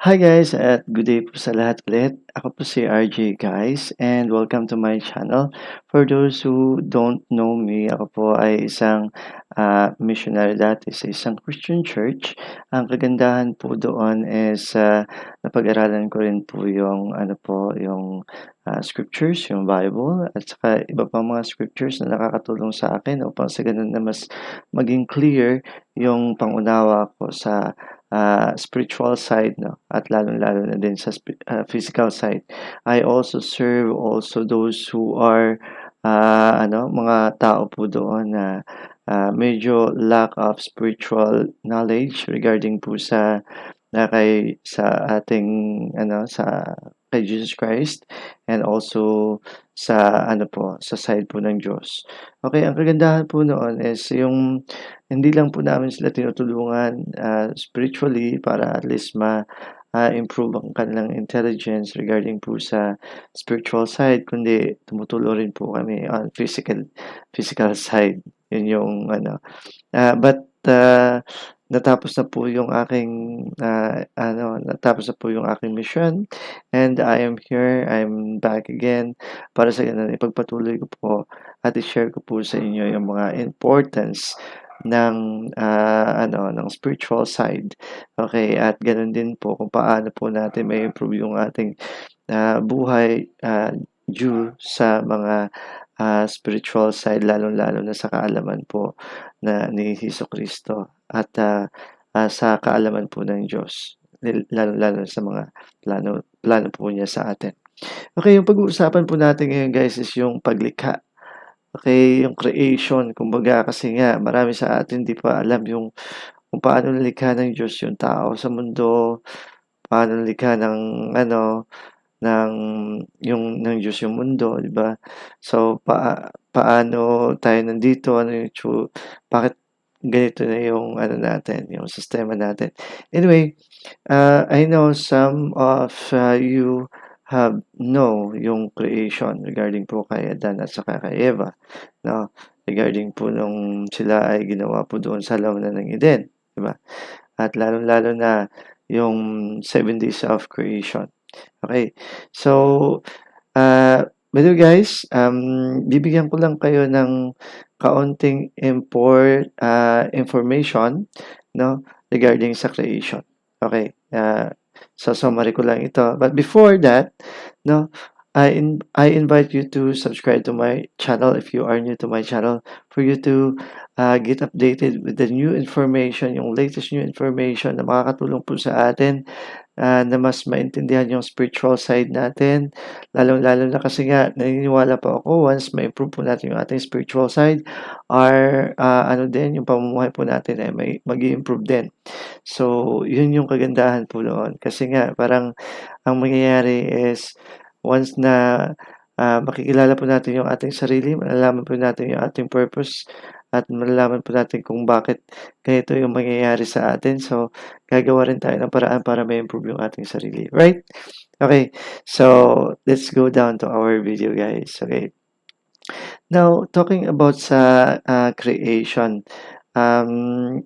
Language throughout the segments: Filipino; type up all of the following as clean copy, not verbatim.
Hi guys at good day po sa lahat ulit. Ako po si RJ guys and welcome to my channel. For those who don't know me, ako po ay isang missionary dati sa isang Christian church. Ang kagandahan po doon is napag-aralan ko rin po yung scriptures, yung Bible at saka iba pang mga scriptures na nakakatulong sa akin upang sa ganun na mas maging clear yung pangunawa ko sa spiritual side 'no, at lalong-lalo na din sa physical side. I also serve also those who are, mga tao po doon na, medyo lack of spiritual knowledge regarding po sa ating kay Jesus Christ and also sa side po ng Diyos. Okay, ang kagandahan po noon is yung hindi lang po namin sila tinutulungan, spiritually para at least improve ang kanilang intelligence regarding po sa spiritual side, kundi tumutulong rin po kami on physical side. Yun yung natapos na po yung natapos na po yung aking mission and I am here, I'm back again para sa gano'n ipagpatuloy ko po at i-share ko po sa inyo yung mga importance ng spiritual side. Okay, at gano'n din po kung paano po natin mai-improve yung ating buhay, due sa mga spiritual side lalong-lalo na sa kaalaman po ni Jesucristo at sa kaalaman po ng Diyos, lalong-lalo sa mga plano plano po niya sa atin. Okay, yung pag-uusapan po natin ngayon guys is yung paglikha. Okay, yung creation kumbaga kasi nga marami sa atin 'di pa alam yung kung paano nilikha ng Diyos yung tao sa mundo, paano nilikha ng ng Diyos yung mundo, 'di ba? So, paano tayo nandito, bakit ganito na yung natin, yung sistema natin. Anyway, I know some of you have know yung creation regarding po kay Adan at saka kay Eva, 'no? Regarding po nung sila ay ginawa po doon sa loonan ng Eden, 'di ba? At lalong-lalo na yung 7 days of creation. Okay. So, by the way guys, bibigyan ko lang kayo ng kaunting information 'no, regarding sa creation. Okay. So summary ko lang ito. But before that 'no, I invite you to subscribe to my channel if you are new to my channel for you to, get updated with the new information, yung latest new information na makakatulong po sa atin na mas maintindihan yung spiritual side natin. Lalong-lalo na kasi nga naniniwala po ako once ma-improve po natin yung ating spiritual side yung pamumuhay po natin ay mag-i-improve din. So, yun yung kagandahan po noon. Kasi nga parang ang mangyayari is once na, makikilala po natin yung ating sarili, malalaman po natin yung ating purpose at malalaman po natin kung bakit ganito yung mangyayari sa atin. So, gagawa rin tayo ng paraan para ma-improve yung ating sarili, right? Okay, so let's go down to our video guys, okay? Now, talking about sa creation, um,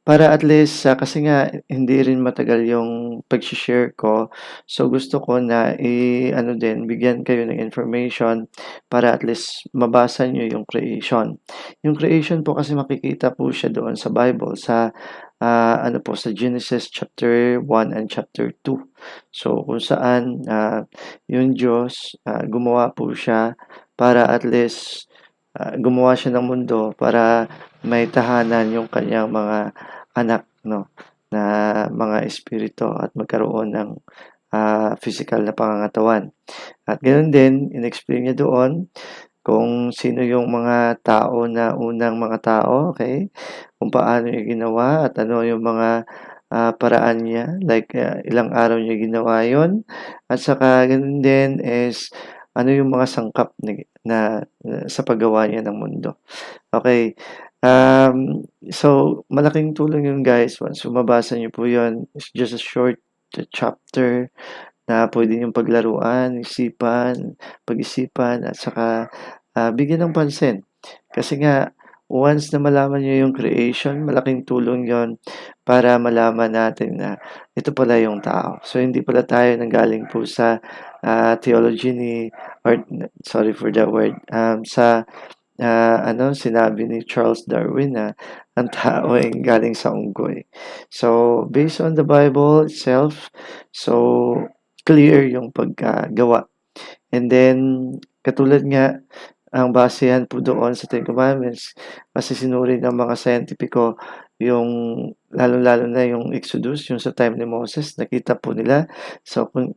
para at least kasi nga hindi rin matagal yung pagse-share ko, so gusto ko na din bigyan kayo ng information para at least mabasa niyo yung creation. Yung creation po kasi makikita po siya doon sa Bible sa Genesis chapter 1 and chapter 2. So kung saan, yung Diyos, gumawa po siya para at least, gumawa siya ng mundo para may tahanan yung kanyang mga anak 'no, na mga espiritu at magkaroon ng, pisikal na pangangatawan. At gano'n din in-explain niya doon kung sino yung mga tao na unang mga tao, okey? Kung paano niya ginawa at ano yung mga, paraan niya like, ilang araw niya ginawa yun at saka gano'n din is ano yung mga sangkap na sa paggawa niya ng mundo. Okay. So malaking tulong yun guys once mabasa niyo po yun. It's just a short chapter na puwede niyong paglaruan, pag-isipan at saka, bigyan ng pansin. Kasi nga once na malaman niyo yung creation, malaking tulong yon para malaman natin na ito pala yung tao. So, hindi pala tayo nanggaling po sa, theology ni or sorry for the word, sa sinabi ni Charles Darwin na ang tao ay galing sa unggoy. So, based on the Bible itself, so clear yung pagkagawa. And then, katulad nga, ang basehan po doon sa Ten Commandments kasi sinuri ng mga siyentipiko yung lalong-lalo na yung Exodus, yung sa time ni Moses, nakita po nila. So kung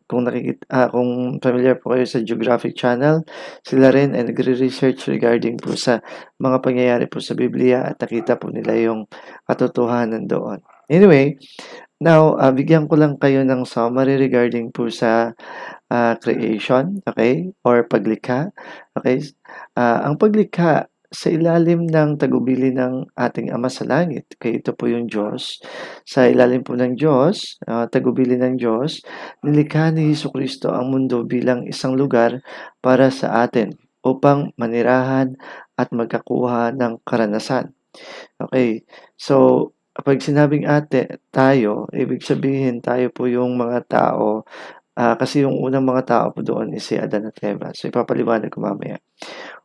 familiar po kayo sa Geographic Channel, sila rin ay nagre-research regarding po sa mga pangyayari po sa Biblia at nakita po nila yung katotohanan doon. Anyway, now, bigyan ko lang kayo ng summary regarding po sa creation, okay, or paglikha, okay. Ang paglikha sa ilalim ng tagubilin ng ating Ama sa Langit, okay, ito po yung Diyos. Sa ilalim po ng Diyos, tagubilin ng Diyos, nilikha ni Jesucristo ang mundo bilang isang lugar para sa atin upang manirahan at magkakuha ng karanasan. Okay, so kapag sinabing tayo, ibig sabihin tayo po yung mga tao. Kasi yung unang mga tao po doon is si Adan at Eva. So, ipapaliwanag ko mamaya.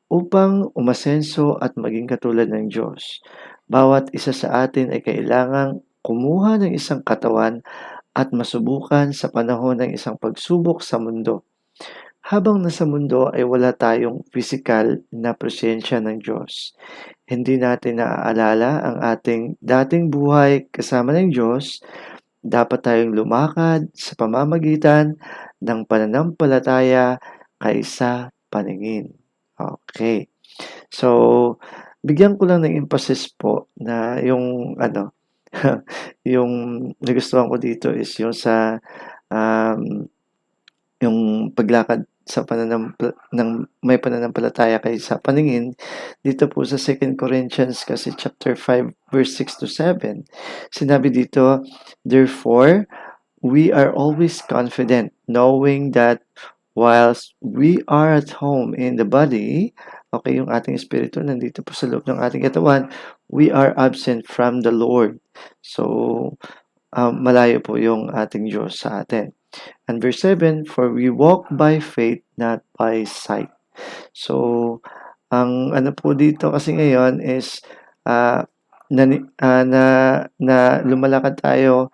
Upang umasenso at maging katulad ng Diyos, bawat isa sa atin ay kailangang kumuha ng isang katawan at masubukan sa panahon ng isang pagsubok sa mundo. Habang nasa mundo ay wala tayong physical na presensya ng Diyos. Hindi natin naaalala ang ating dating buhay kasama ng Diyos. Dapat tayong lumakad sa pamamagitan ng pananampalataya kaysa paningin. Okay. So, bigyan ko lang ng emphasis po na yung yung nagustuhan ko dito is yung sa, um, yung paglakad sa may pananampalataya kaysa paningin. Dito po sa 2 Corinthians kasi chapter 5 verse 6 to 7, sinabi dito, "Therefore, we are always confident, knowing that whilst we are at home in the body," okay, yung ating espiritu nandito po sa loob ng ating katawan, "we are absent from the Lord." So, malayo po yung ating Diyos sa atin. And verse 7, "For we walk by faith, not by sight." So, ang ano po dito kasi ngayon is, ah, na na lumalakad tayo,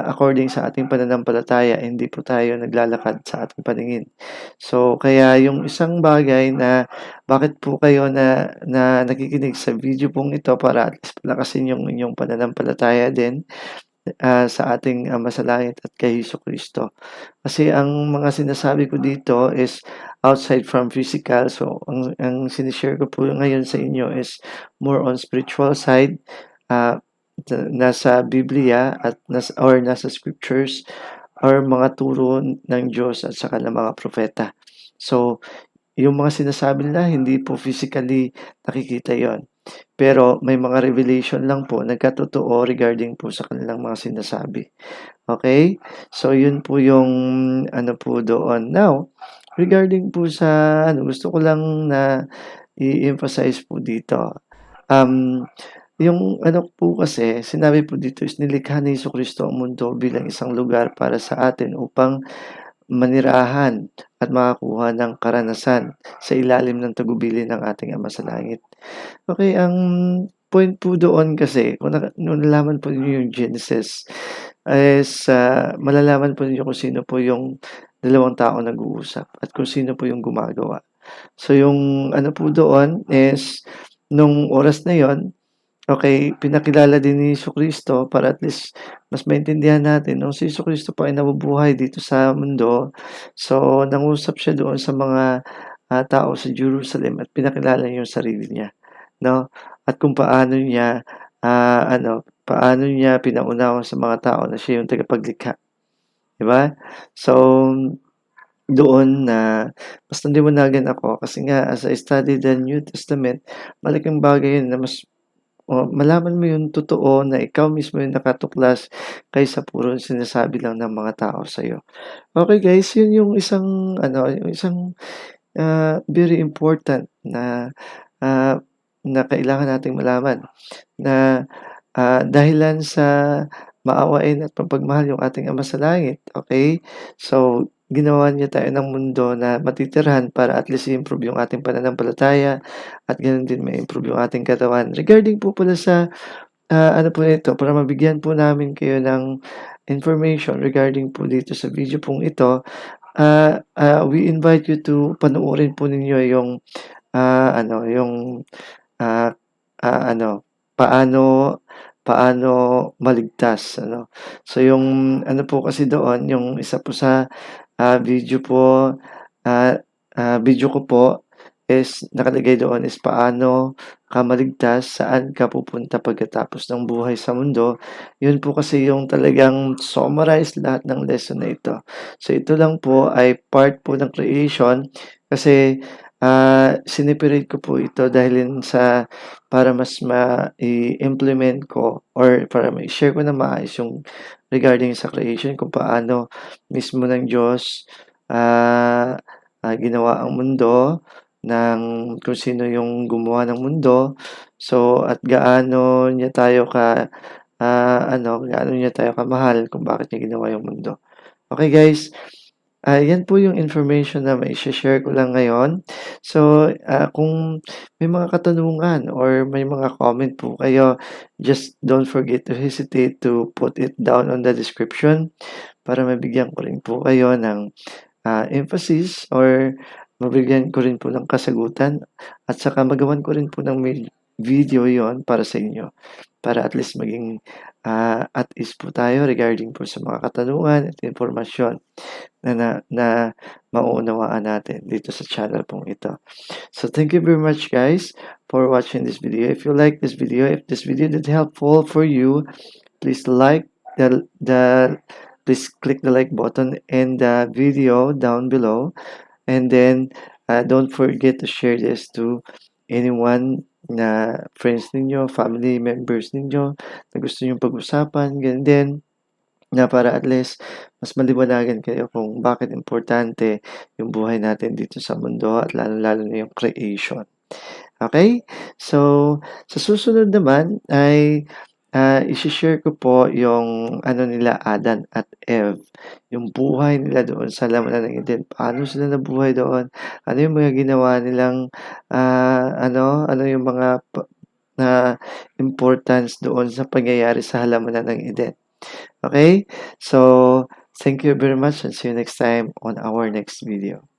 according sa ating pananampalataya, hindi po tayo naglalakad sa ating paningin. So, kaya yung isang bagay na bakit po kayo na nakikinig sa video pong ito para at least palakasin yung inyong pananampalataya din, sa ating Ama sa Langit at kay Jesucristo. Kasi ang mga sinasabi ko dito is outside from physical. So, ang sinishare ko po ngayon sa inyo is more on spiritual side. Ah, nasa Biblia at nasa scriptures or mga turo ng Diyos at saka ng mga propeta. So, yung mga sinasabi nila hindi po physically nakikita yon. Pero may mga revelation lang po nagkatotoo regarding po sa kanilang mga sinasabi. Okay? So, yun po yung ano po doon. Now, regarding po sa gusto ko lang na i-emphasize po dito. Um, yung ano po kasi, sinabi po dito is nilikha ni Jesucristo ang mundo bilang isang lugar para sa atin upang manirahan at makakuha ng karanasan sa ilalim ng tagubilin ng ating Ama sa Langit. Okay, ang point po doon kasi kung nalaman po niyo yung Genesis is, malalaman po ninyo kung sino po yung dalawang taong nag-uusap at kung sino po yung gumagawa. So, yung ano po doon is nung oras na yon, okay, pinakilala din ni Jesucristo para at least mas maintindihan natin nung si Jesucristo po ay nabubuhay dito sa mundo. So, nangusap siya doon sa mga, tao sa Jerusalem at pinakilala niya yung sarili niya, 'no? At kung paano niya pinaunawa sa mga tao na siya yung tagapaglikha, 'di ba? So, doon na mas naliwanagan ako kasi nga as I study the New Testament, malaking bagay yun na mas malaman mo yung totoo na ikaw mismo yung nakatuklas kaysa puro sinasabi lang ng mga tao sa'yo. Okay guys, yun yung isang very important na, ah, na kailangan nating malaman na, dahilan sa maawain at mapagmahal yung ating Ama sa langit, okey? So, ginawan niya tayo ng mundo na matitirhan para at least i-improve yung ating pananampalataya at gano'n din ma-improve yung ating katawan. Regarding po pala sa ano po nito, para mabigyan po namin kayo ng information regarding po dito sa video pong ito, we invite you to panoorin po ninyo yung, ano, yung, ah, ano, paano paano maligtas, ano. So, yung ano po kasi doon, yung isa po sa, video po, ah, video ko po is nakalagay doon is paano ka maligtas, saan ka pupunta pagkatapos ng buhay sa mundo. Yun po kasi yung talagang summarize lahat ng lesson na ito. So, ito lang po ay part po ng creation kasi, sineperate ko po ito dahil sa para mas mai-implement ko or para mai-share ko ng maayos yung regarding sa creation kung paano mismo ng Diyos, ah, ginawa ang mundo ng kung sino yung gumawa ng mundo. So, at gaano niya tayo ano, gaano niya tayo kamahal kung bakit niya ginawa yung mundo. Okay guys, yan po yung information na mai-she-share ko lang ngayon. So, kung may mga katanungan or may mga comment po kayo, just don't forget to hesitate to put it down on the description para mabigyan ko rin po kayo ng emphasis or mabigyan ko rin po ng kasagutan at saka magawan ko rin po ng video yon para sa inyo. Para at least maging, at ease po tayo regarding po sa mga katanungan at impormasyon na mauunawaan natin dito sa channel pong ito. So thank you very much guys for watching this video. If you like this video, if this video did helpful for you, please like the please click the like button in the video down below, and then don't forget to share this to anyone na friends ninyo, family members ninyo na gusto niyong pag-usapan, ganyan din na para at least mas maliwanagan kayo kung bakit importante yung buhay natin dito sa mundo at lalong-lalo na yung creation. Okay? So, sa susunod naman ay, ishi-share ko po yung ano nila, Adan at Eve, yung buhay nila doon sa laman ng Eden. Paano sila nabuhay doon? Ano yung mga ginawa nilang, ano yung mga na importance doon sa pangyayari sa halamanan ng Eden. Okay? So, thank you very much and see you next time on our next video.